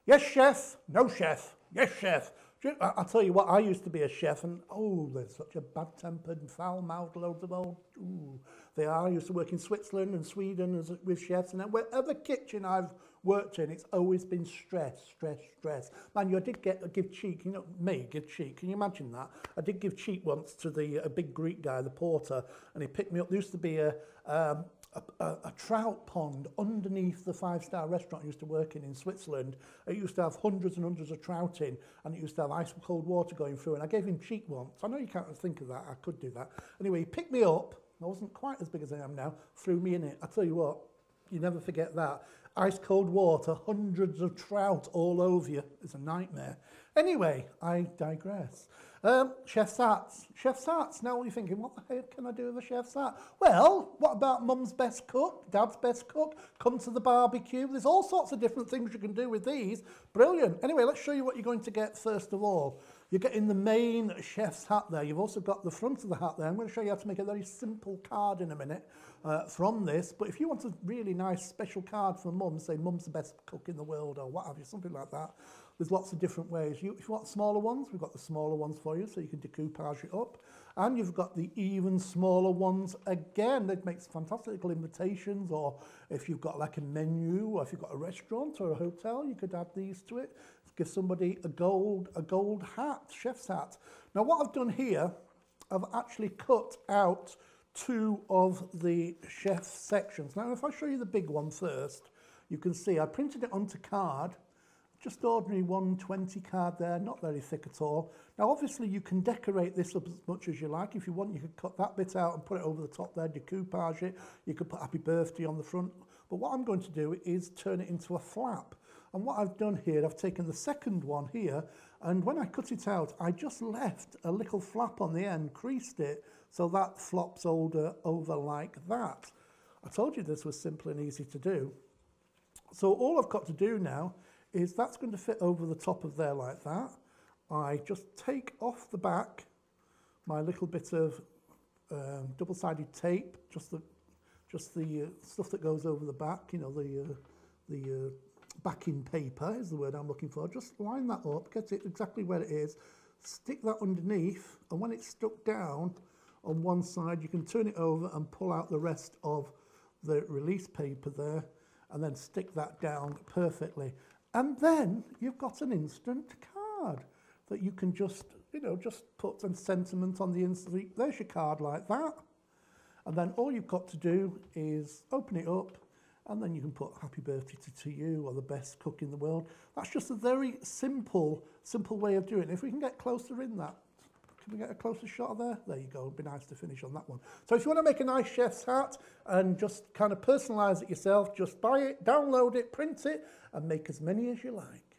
Yes, chef. No, chef. Yes, chef. I'll tell you what, I used to be a chef, and oh, they're such a bad-tempered and foul-mouthed loads of old. Ooh, they are. I used to work in Switzerland and Sweden with chefs, and wherever kitchen I've worked in, it's always been stress, stress, stress. Man, you did give cheek, you know, me give cheek. Can you imagine that? I did give cheek once to a big Greek guy, the porter, and he picked me up. There used to be a trout pond underneath the five-star restaurant I used to work in Switzerland. It used to have hundreds and hundreds of trout in, and it used to have ice cold water going through, and I gave him cheek once. I know you can't think of that, I could do that. Anyway, he picked me up, I wasn't quite as big as I am now, threw me in it. I tell you what, you never forget that. Ice cold water, hundreds of trout all over you. It's a nightmare. Anyway, I digress. Chef's hats. Chef's hats. Now you're thinking, what the heck can I do with a chef's hat? Well, what about mum's best cook, dad's best cook? Come to the barbecue. There's all sorts of different things you can do with these. Brilliant. Anyway, let's show you what you're going to get first of all. You're getting the main chef's hat there. You've also got the front of the hat there. I'm going to show you how to make a very simple card in a minute from this. But if you want a really nice special card for mum, say mum's the best cook in the world or what have you, something like that, there's lots of different ways. If you want smaller ones, we've got the smaller ones for you, so you can decoupage it up. And you've got the even smaller ones again. That makes fantastic little invitations, or if you've got like a menu, or if you've got a restaurant or a hotel, you could add these to it. Give somebody a gold hat, chef's hat. Now what I've done here, I've actually cut out two of the chef sections. Now if I show you the big one first, you can see I printed it onto card. Just ordinary 120 card there, not very thick at all. Now obviously you can decorate this up as much as you like. If you want, you could cut that bit out and put it over the top there, decoupage it. You could put happy birthday on the front. But what I'm going to do is turn it into a flap. And what I've done here, I've taken the second one here, and when I cut it out, I just left a little flap on the end, creased it, so that flops over like that. I told you this was simple and easy to do. So all I've got to do now is that's going to fit over the top of there like that. I just take off the back my little bit of double-sided tape, just the stuff that goes over the back, you know, the backing paper is the word I'm looking for. Just line that up, get it exactly where it is, stick that underneath, and when it's stuck down on one side, you can turn it over and pull out the rest of the release paper there, and then stick that down perfectly. And then you've got an instant card that you can just, you know, just put some sentiment on the instant. There's your card like that. And then all you've got to do is open it up, and then you can put happy birthday to you or the best cook in the world. That's just a very simple way of doing it. If we can get closer in that, can we get a closer shot of there? There you go, it'd be nice to finish on that one. So if you want to make a nice chef's hat and just kind of personalise it yourself, just buy it, download it, print it, and make as many as you like.